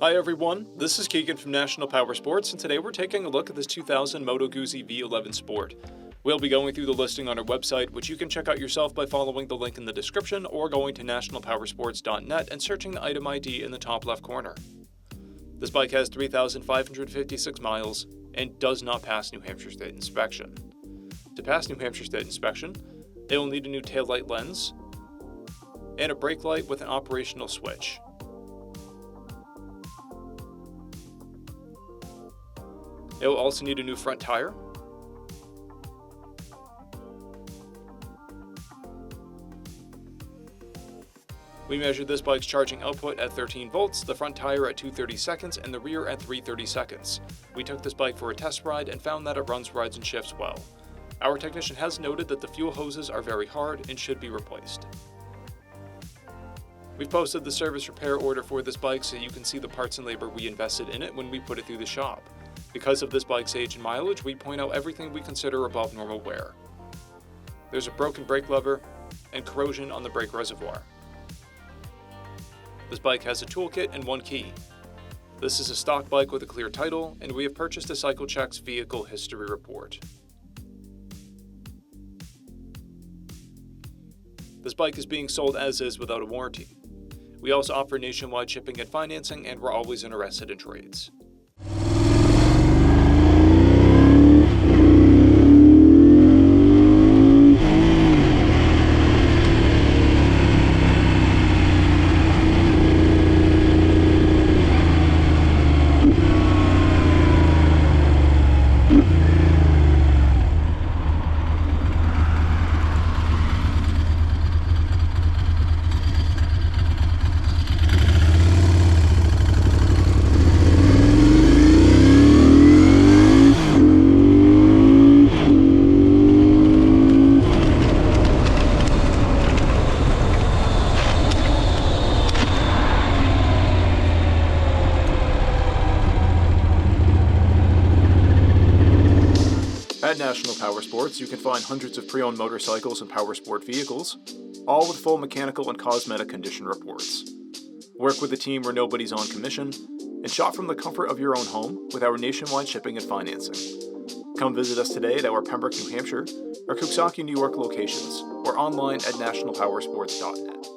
Hi everyone, this is Keegan from National Powersports, and today we're taking a look at this 2000 MOTO GUZZI V11 Sport. We'll be going through the listing on our website, which you can check out yourself by following the link in the description or going to nationalpowersports.net and searching the item ID in the top left corner. This bike has 3,556 miles and does not pass New Hampshire State inspection. To pass New Hampshire State inspection, it will need a new taillight lens and a brake light with an operational switch. It will also need a new front tire, we measured this bike's charging output at 13 volts, the front tire at 230 seconds, and the rear at 330 seconds. We took this bike for a test ride and found that it runs, rides, and shifts well. Our technician has noted that the fuel hoses are very hard and should be replaced. We've posted the service repair order for this bike so you can see the parts and labor we invested in it when we put it through the shop. Because of this bike's age and mileage, we point out everything we consider above normal wear. There's a broken brake lever and corrosion on the brake reservoir. This bike has a toolkit and one key. This is a stock bike with a clear title, and we have purchased a CycleCheck's vehicle history report. This bike is being sold as is without a warranty. We also offer nationwide shipping and financing, and we're always interested in trades. At National Powersports, you can find hundreds of pre-owned motorcycles and powersport vehicles, all with full mechanical and cosmetic condition reports. Work with a team where nobody's on commission, and shop from the comfort of your own home with our nationwide shipping and financing. Come visit us today at our Pembroke, New Hampshire, or Coxsackie, New York locations, or online at nationalpowersports.net.